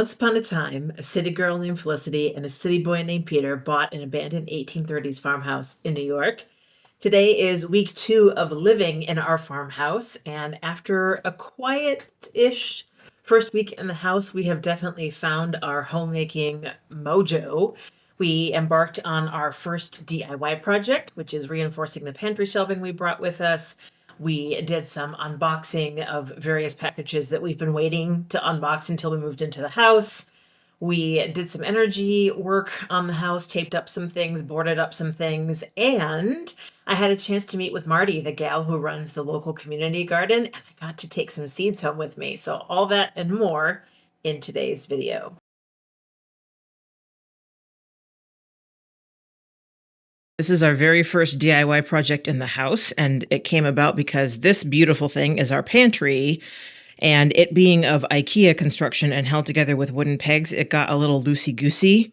Once upon a time, a city girl named Felicity and a city boy named Peter bought an abandoned 1830s farmhouse in New York. Today is week 2 of living in our farmhouse, and after a quiet-ish first week in the house, we have definitely found our homemaking mojo. We embarked on our first DIY project, which is reinforcing the pantry shelving we brought with us. We did some unboxing of various packages that we've been waiting to unbox until we moved into the house. We did some energy work on the house, taped up some things, boarded up some things, and I had a chance to meet with Marty, the gal who runs the local community garden, and I got to take some seeds home with me. So all that and more in today's video. This is our very first DIY project in the house, and it came about because this beautiful thing is our pantry, and it being of IKEA construction and held together with wooden pegs, it got a little loosey-goosey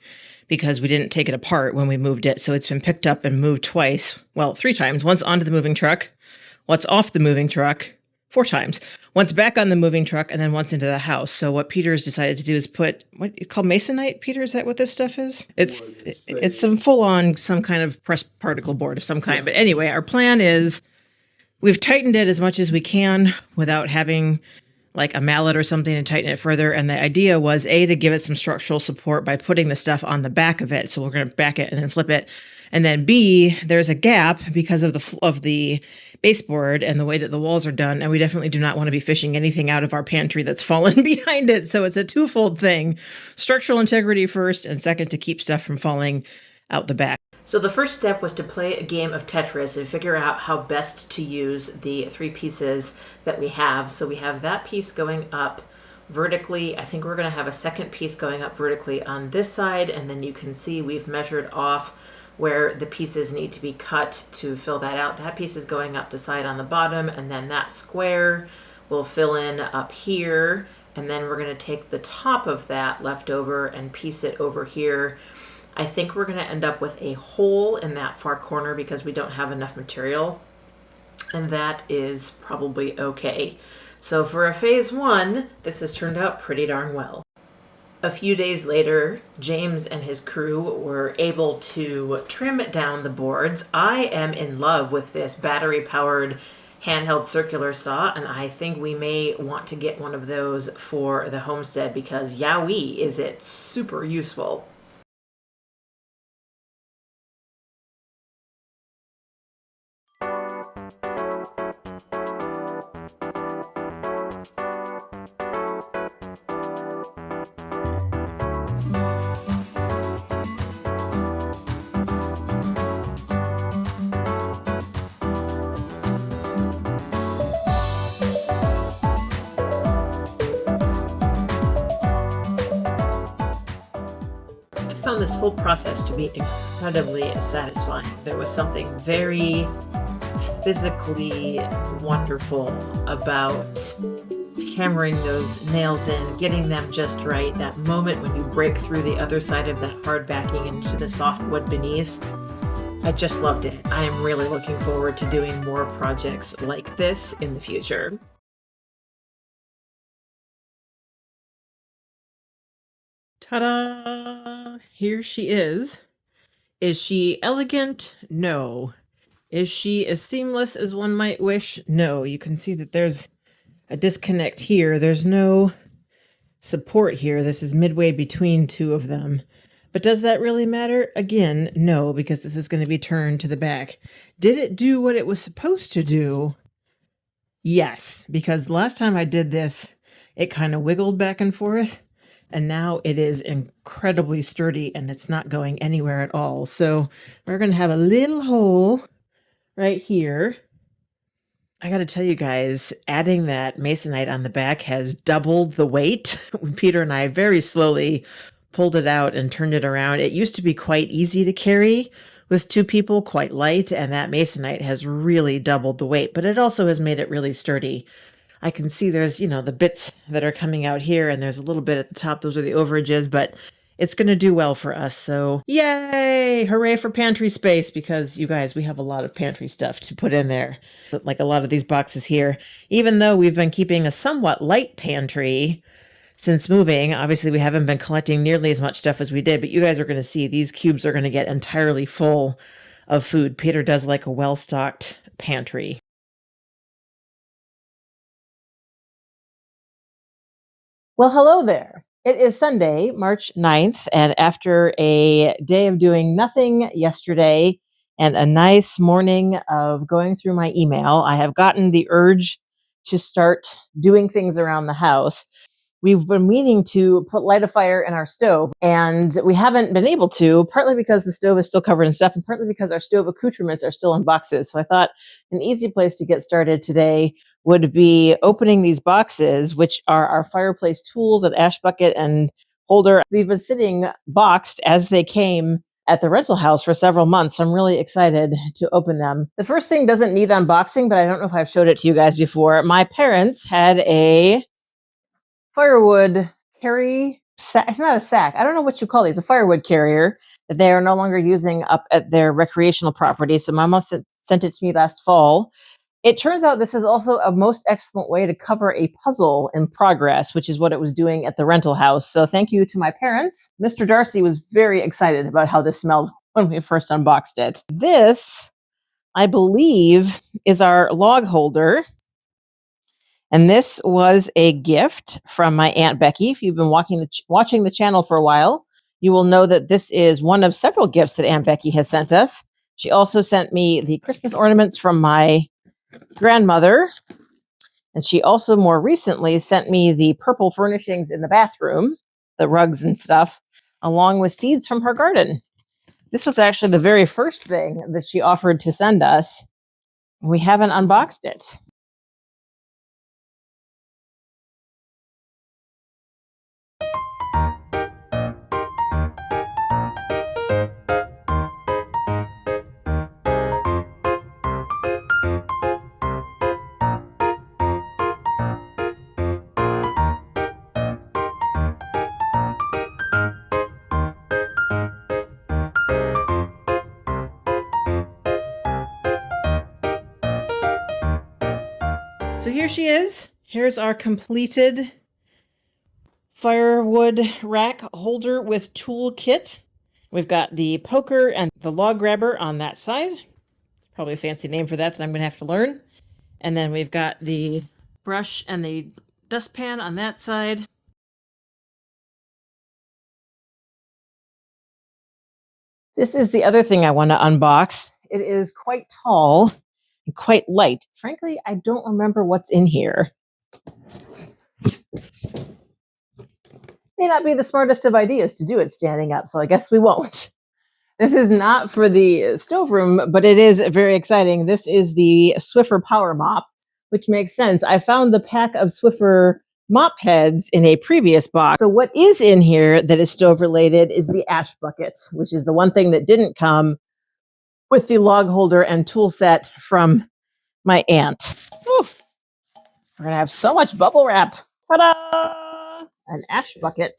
because we didn't take it apart when we moved it, so it's been picked up and moved twice. Well, 3 times. Once onto the moving truck, once off the moving truck, 4 times. Once back on the moving truck, and then once into the house. So what Peter's decided to do is put, what it's called, masonite, Peter? Is that what this stuff is? It's some full-on, some kind of pressed particle board of some kind. Yeah. But anyway, our plan is we've tightened it as much as we can without having like a mallet or something to tighten it further. And the idea was to give it some structural support by putting the stuff on the back of it. So we're going to back it and then flip it. And then B, there's a gap because of the baseboard and the way that the walls are done. And we definitely do not want to be fishing anything out of our pantry that's fallen behind it. So it's a twofold thing. Structural integrity first, and second, to keep stuff from falling out the back. So the first step was to play a game of Tetris and figure out how best to use the 3 pieces that we have. So we have that piece going up vertically. I think we're going to have a second piece going up vertically on this side, and then you can see we've measured off where the pieces need to be cut to fill that out. That piece is going up the side on the bottom, and then that square will fill in up here, and then we're going to take the top of that leftover and piece it over here. I think we're going to end up with a hole in that far corner because we don't have enough material, and that is probably okay. So for a phase 1, this has turned out pretty darn well. A few days later, James and his crew were able to trim down the boards. I am in love with this battery-powered handheld circular saw, and I think we may want to get one of those for the homestead because yowee, is it super useful. I found this whole process to be incredibly satisfying. There was something very physically wonderful about hammering those nails in, getting them just right, that moment when you break through the other side of that hard backing into the soft wood beneath. I just loved it. I am really looking forward to doing more projects like this in the future. Ta-da! Here she is. Is she elegant? No. Is she as seamless as one might wish? No. You can see that there's a disconnect here. There's no support here. This is midway between 2 of them. But does that really matter? Again, no, because this is going to be turned to the back. Did it do what it was supposed to do? Yes, because last time I did this, it kind of wiggled back and forth. And now it is incredibly sturdy and it's not going anywhere at all. So we're going to have a little hole right here. I got to tell you guys, adding that masonite on the back has doubled the weight. Peter and I very slowly pulled it out and turned it around. It used to be quite easy to carry with 2 people, quite light, and that masonite has really doubled the weight, but it also has made it really sturdy. I can see there's, the bits that are coming out here, and there's a little bit at the top. Those are the overages, but it's going to do well for us. So yay! Hooray for pantry space, because you guys, we have a lot of pantry stuff to put in there. Like a lot of these boxes here, even though we've been keeping a somewhat light pantry, since moving. Obviously, we haven't been collecting nearly as much stuff as we did, but you guys are going to see these cubes are going to get entirely full of food. Peter does like a well-stocked pantry. Well, hello there. It is Sunday, March 9th, and after a day of doing nothing yesterday and a nice morning of going through my email, I have gotten the urge to start doing things around the house. We've been meaning to light a fire in our stove, and we haven't been able to, partly because the stove is still covered in stuff, and partly because our stove accoutrements are still in boxes. So I thought an easy place to get started today would be opening these boxes, which are our fireplace tools, an ash bucket and holder. They've been sitting boxed as they came at the rental house for several months. So I'm really excited to open them. The first thing doesn't need unboxing, but I don't know if I've showed it to you guys before. My parents had a firewood carry sack. It's not a sack. I don't know what you call these. A firewood carrier that they are no longer using up at their recreational property. So my mom sent it to me last fall. It turns out this is also a most excellent way to cover a puzzle in progress, which is what it was doing at the rental house. So thank you to my parents. Mr. Darcy was very excited about how this smelled when we first unboxed it. This, I believe, is our log holder. And this was a gift from my Aunt Becky. If you've been watching the channel for a while, you will know that this is one of several gifts that Aunt Becky has sent us. She also sent me the Christmas ornaments from my grandmother. And she also more recently sent me the purple furnishings in the bathroom, the rugs and stuff, along with seeds from her garden. This was actually the very first thing that she offered to send us. We haven't unboxed it. So here she is. Here's our completed firewood rack holder with tool kit. We've got the poker and the log grabber on that side. Probably a fancy name for that I'm going to have to learn. And then we've got the brush and the dustpan on that side. This is the other thing I want to unbox. It is quite tall and quite light. Frankly, I don't remember what's in here. May not be the smartest of ideas to do it standing up, so I guess we won't. This is not for the stove room, but it is very exciting. This is the Swiffer Power Mop, which makes sense. I found the pack of Swiffer mop heads in a previous box. So what is in here that is stove related is the ash bucket, which is the one thing that didn't come with the log holder and tool set from my aunt. Whew. We're going to have so much bubble wrap. Ta-da! An ash bucket.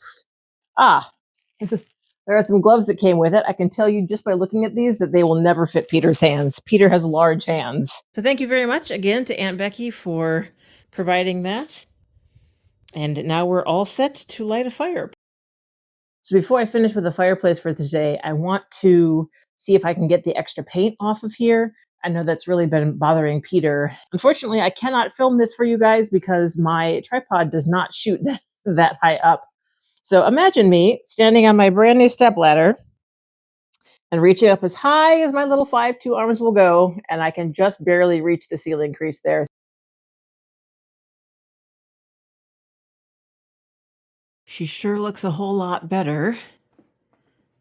Ah, there are some gloves that came with it. I can tell you just by looking at these that they will never fit Peter's hands. Peter has large hands. So thank you very much again to Aunt Becky for providing that. And now we're all set to light a fire. So before I finish with the fireplace for today, I want to see if I can get the extra paint off of here. I know that's really been bothering Peter. Unfortunately, I cannot film this for you guys because my tripod does not shoot that high up. So imagine me standing on my brand new stepladder and reaching up as high as my little 5'2" arms will go, and I can just barely reach the ceiling crease there. She sure looks a whole lot better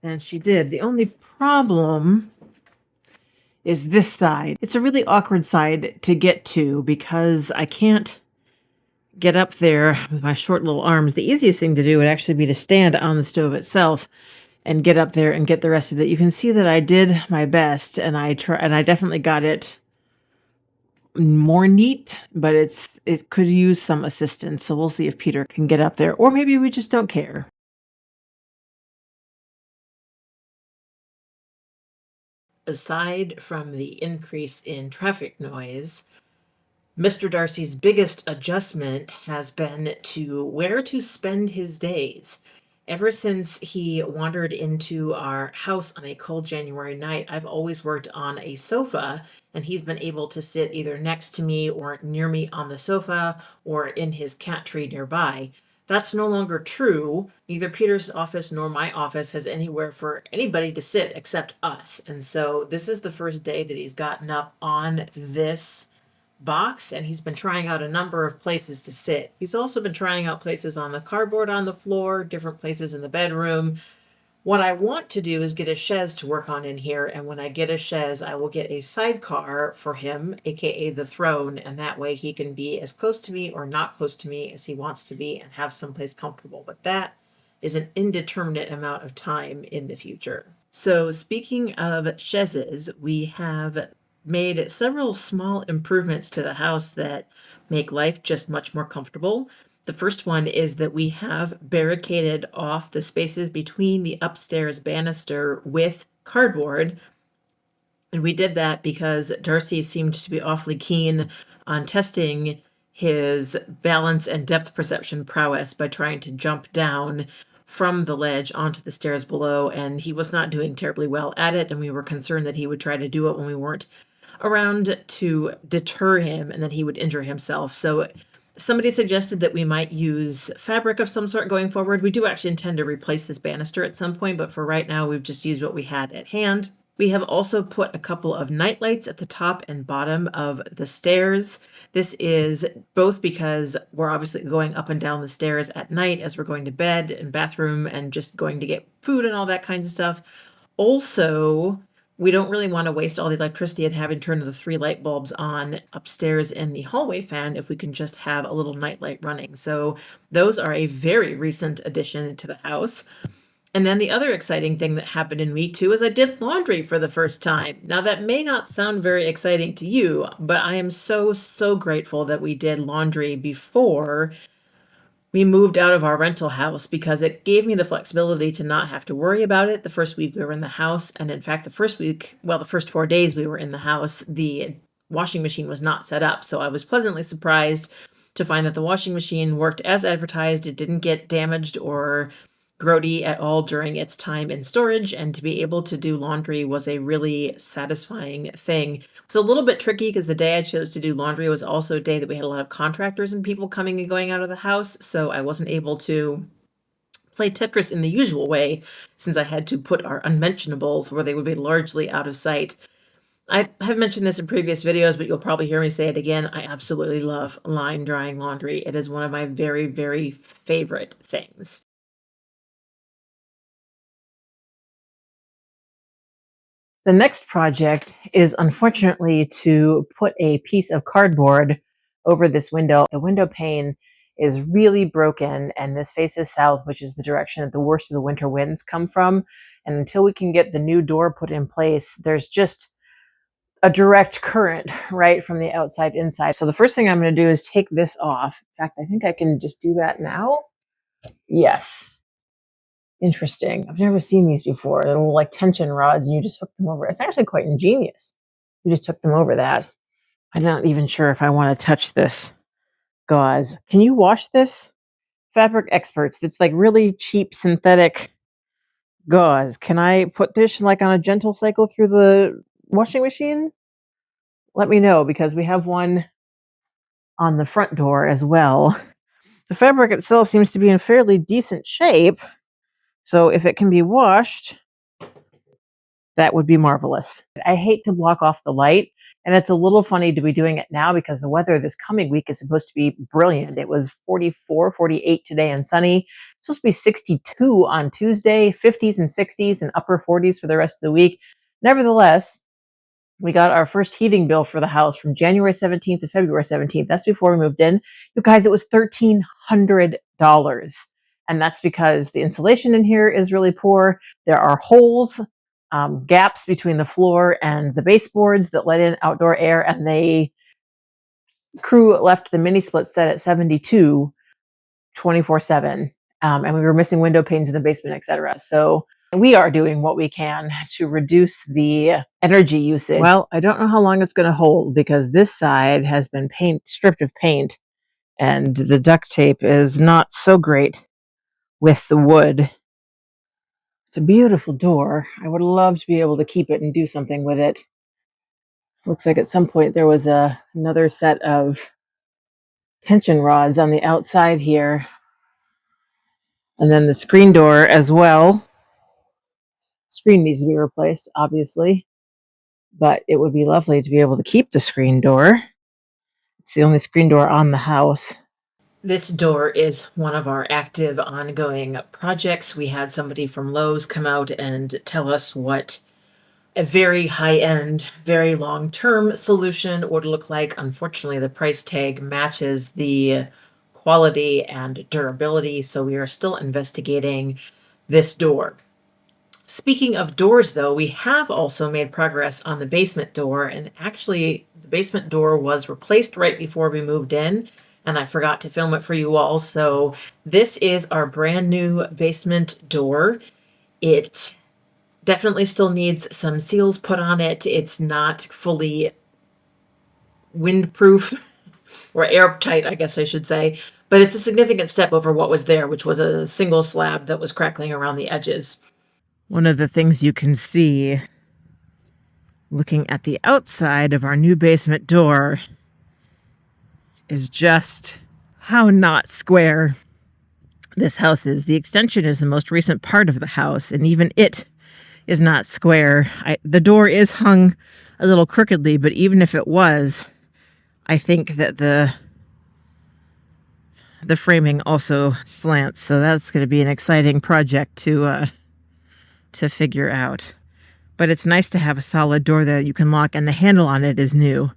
than she did. The only problem is this side. It's a really awkward side to get to because I can't get up there with my short little arms. The easiest thing to do would actually be to stand on the stove itself and get up there and get the rest of it. You can see that I did my best, and I definitely got it more neat, but it could use some assistance. So we'll see if Peter can get up there, or maybe we just don't care. Aside from the increase in traffic noise, Mr. Darcy's biggest adjustment has been to where to spend his days. Ever since he wandered into our house on a cold January night, I've always worked on a sofa, and he's been able to sit either next to me or near me on the sofa or in his cat tree nearby. That's no longer true. Neither Peter's office nor my office has anywhere for anybody to sit except us. And so this is the first day that he's gotten up on this box, and he's been trying out a number of places to sit. He's also been trying out places on the cardboard on the floor, different places in the bedroom. What I want to do is get a chaise to work on in here, and when I get a chaise, I will get a sidecar for him, aka the throne, and that way he can be as close to me or not close to me as he wants to be and have someplace comfortable. But that is an indeterminate amount of time in the future. So speaking of chaises, we have made several small improvements to the house that make life just much more comfortable. The first one is that we have barricaded off the spaces between the upstairs banister with cardboard. And we did that because Darcy seemed to be awfully keen on testing his balance and depth perception prowess by trying to jump down from the ledge onto the stairs below. And he was not doing terribly well at it. And we were concerned that he would try to do it when we weren't around to deter him and that he would injure himself. So somebody suggested that we might use fabric of some sort going forward. We do actually intend to replace this banister at some point, but for right now, we've just used what we had at hand. We have also put a couple of nightlights at the top and bottom of the stairs. This is both because we're obviously going up and down the stairs at night as we're going to bed and bathroom and just going to get food and all that kinds of stuff. Also, we don't really want to waste all the electricity and having turned the 3 light bulbs on upstairs in the hallway fan if we can just have a little nightlight running. So those are a very recent addition to the house. And then the other exciting thing that happened in week 2 is I did laundry for the first time. Now, that may not sound very exciting to you, but I am so, so grateful that we did laundry before we moved out of our rental house because it gave me the flexibility to not have to worry about it the first week we were in the house. And in fact, the first week, well, the first 4 days we were in the house, the washing machine was not set up. So I was pleasantly surprised to find that the washing machine worked as advertised. It didn't get damaged or grody at all during its time in storage, and to be able to do laundry was a really satisfying thing. It was a little bit tricky because the day I chose to do laundry was also a day that we had a lot of contractors and people coming and going out of the house, so I wasn't able to play Tetris in the usual way since I had to put our unmentionables where they would be largely out of sight. I have mentioned this in previous videos, but you'll probably hear me say it again. I absolutely love line drying laundry. It is one of my very, very favorite things. The next project is unfortunately to put a piece of cardboard over this window. The window pane is really broken, and this faces south, which is the direction that the worst of the winter winds come from. And until we can get the new door put in place, there's just a direct current right from the outside inside. So the first thing I'm going to do is take this off. In fact, I think I can just do that now. Yes. Interesting. I've never seen these before. They're little like tension rods and you just hook them over. It's actually quite ingenious. You just hook them over that. I'm not even sure if I want to touch this gauze. Can you wash this? Fabric experts. It's like really cheap synthetic gauze. Can I put this like on a gentle cycle through the washing machine? Let me know because we have one on the front door as well. The fabric itself seems to be in fairly decent shape. So if it can be washed, that would be marvelous. I hate to block off the light, and it's a little funny to be doing it now because the weather this coming week is supposed to be brilliant. It was 44, 48 today and sunny. It's supposed to be 62 on Tuesday, 50s and 60s and upper 40s for the rest of the week. Nevertheless, we got our first heating bill for the house from January 17th to February 17th. That's before we moved in. You guys, it was $1,300. And that's because the insulation in here is really poor. There are holes, gaps between the floor and the baseboards that let in outdoor air. And the crew left the mini split set at 72, 24/7. And we were missing window panes in the basement, etc. So We are doing what we can to reduce the energy usage. Well, I don't know how long it's going to hold because this side has been stripped of paint, and the duct tape is not so great with the wood. It's a beautiful door. I would love to be able to keep it and do something with it. Looks like at some point there was another set of tension rods on the outside here. And then the screen door as well. Screen needs to be replaced, obviously. But it would be lovely to be able to keep the screen door. It's the only screen door on the house. This door is one of our active ongoing projects. We had somebody from Lowe's come out and tell us what a very high-end, very long-term solution would look like. Unfortunately, the price tag matches the quality and durability, so we are still investigating this door. Speaking of doors, though, we have also made progress on the basement door, and actually the basement door was replaced right before we moved in, and I forgot to film it for you all. So this is our brand new basement door. It definitely still needs some seals put on it. It's not fully windproof or airtight, I guess I should say, but it's a significant step over what was there, which was a single slab that was crackling around the edges. One of the things you can see looking at the outside of our new basement door is just how not square this house is. The extension is the most recent part of the house, and even it is not square. The door is hung a little crookedly, but even if it was, I think that the framing also slants. So that's going to be an exciting project to figure out. But it's nice to have a solid door that you can lock, and the handle on it is new.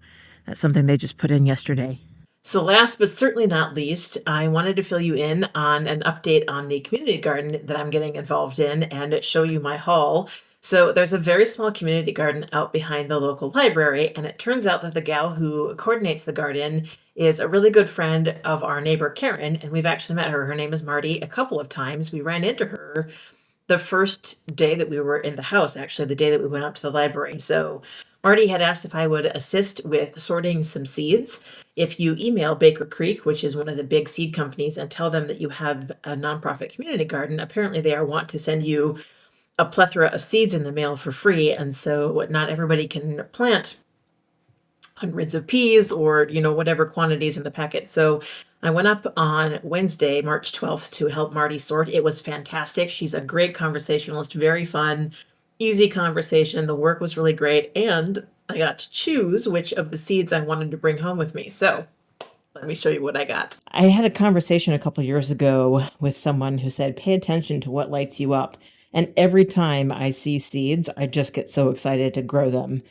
That's something they just put in yesterday. So last but certainly not least, I wanted to fill you in on an update on the community garden that I'm getting involved in and show you my haul. So there's a very small community garden out behind the local library, and it turns out that the gal who coordinates the garden is a really good friend of our neighbor Karen, and we've actually met her. Her name is Marty a couple of times. We ran into her the first day that we were in the house, actually, the day that we went out to the library. So Marty had asked if I would assist with sorting some seeds. If you email Baker Creek, which is one of the big seed companies, and tell them that you have a nonprofit community garden, apparently they want to send you a plethora of seeds in the mail for free. And so not everybody can plant hundreds of peas or, whatever quantities in the packet. So I went up on Wednesday, March 12th, to help Marty sort. It was fantastic. She's a great conversationalist, very fun, easy conversation. The work was really great. And I got to choose which of the seeds I wanted to bring home with me. So let me show you what I got. I had a conversation a couple years ago with someone who said, pay attention to what lights you up. And every time I see seeds, I just get so excited to grow them.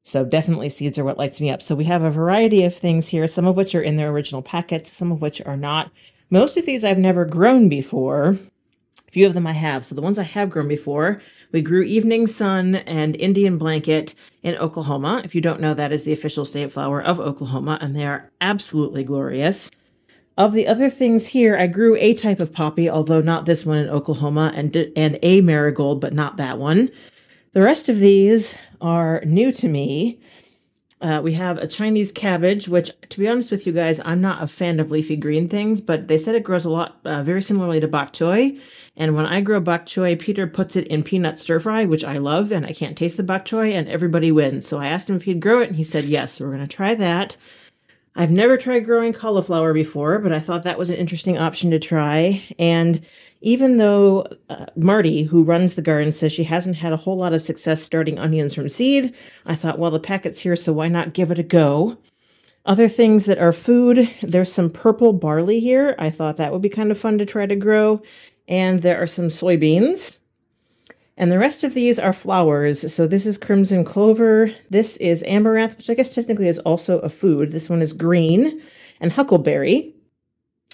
So definitely seeds are what lights me up. So we have a variety of things here, some of which are in their original packets, some of which are not. Most of these I've never grown before. A few of them I have. So the ones I have grown before, we grew Evening Sun and Indian Blanket in Oklahoma. If you don't know, that is the official state flower of Oklahoma, and they are absolutely glorious. Of the other things here, I grew a type of poppy, although not this one in Oklahoma, and a marigold, but not that one. The rest of these are new to me. We have a Chinese cabbage, which, to be honest with you guys, I'm not a fan of leafy green things, but they said it grows a lot, very similarly to bok choy. And when I grow bok choy, Peter puts it in peanut stir fry, which I love, and I can't taste the bok choy, and everybody wins. So I asked him if he'd grow it, and he said yes. So we're going to try that. I've never tried growing cauliflower before, but I thought that was an interesting option to try. And even though Marty, who runs the garden, says she hasn't had a whole lot of success starting onions from seed, I thought, well, the packet's here, so why not give it a go? Other things that are food, there's some purple barley here. I thought that would be kind of fun to try to grow. And there are some soybeans. And the rest of these are flowers. So this is crimson clover. This is amaranth, which I guess technically is also a food. This one is green. And huckleberry,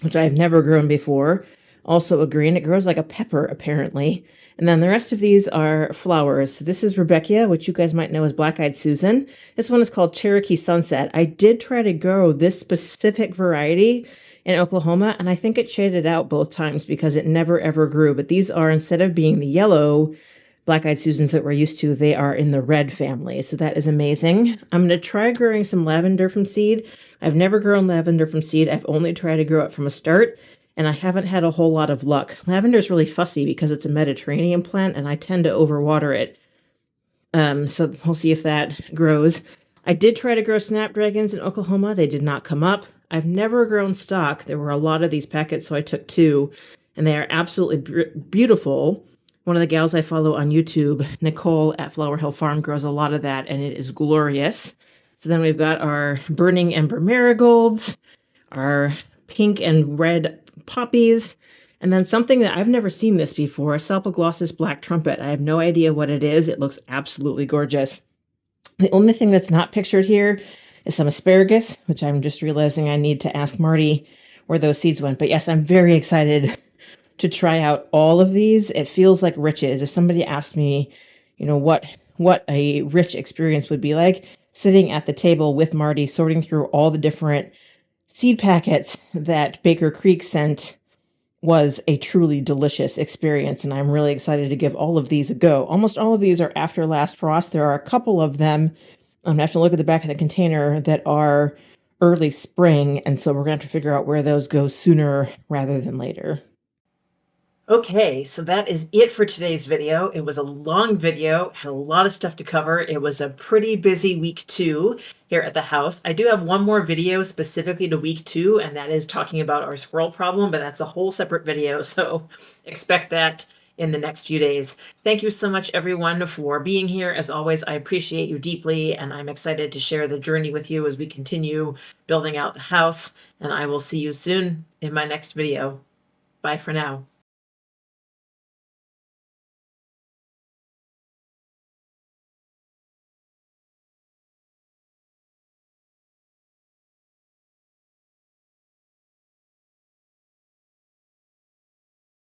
which I've never grown before. Also a green. It grows like a pepper, apparently. And then the rest of these are flowers. So this is Rebecca, which you guys might know as Black-Eyed Susan. This one is called Cherokee Sunset. I did try to grow this specific variety in Oklahoma, and I think it shaded out both times because it never ever grew. But these are, instead of being the yellow black-eyed Susans that we're used to, they are in the red family. So that is amazing. I'm going to try growing some lavender from seed. I've never grown lavender from seed. I've only tried to grow it from a start, and I haven't had a whole lot of luck. Lavender is really fussy because it's a Mediterranean plant, and I tend to overwater it. So we'll see if that grows. I did try to grow snapdragons in Oklahoma. They did not come up. I've never grown stock. There were a lot of these packets, so I took 2, and they are absolutely beautiful. One of the gals I follow on YouTube, Nicole at Flower Hill Farm, grows a lot of that, and it is glorious. So then we've got our burning ember marigolds, our pink and red poppies, and then something that I've never seen this before, Salpoglossus black trumpet. I have no idea what it is. It looks absolutely gorgeous. The only thing that's not pictured here is some asparagus, which I'm just realizing I need to ask Marty where those seeds went. But yes, I'm very excited to try out all of these. It feels like riches. If somebody asked me, what a rich experience would be like, sitting at the table with Marty, sorting through all the different seed packets that Baker Creek sent, was a truly delicious experience, and I'm really excited to give all of these a go. Almost all of these are after last frost. There are a couple of them, I have to look at the back of the container, that are early spring, and so we're going to have to figure out where those go sooner rather than later. Okay, so that is it for today's video. It was a long video, had a lot of stuff to cover. It was a pretty busy week 2 here at the house. I do have one more video specifically to week 2, and that is talking about our squirrel problem, but that's a whole separate video, so expect that in the next few days. Thank you so much, everyone, for being here. As always, I appreciate you deeply, and I'm excited to share the journey with you as we continue building out the house, and I will see you soon in my next video. Bye for now.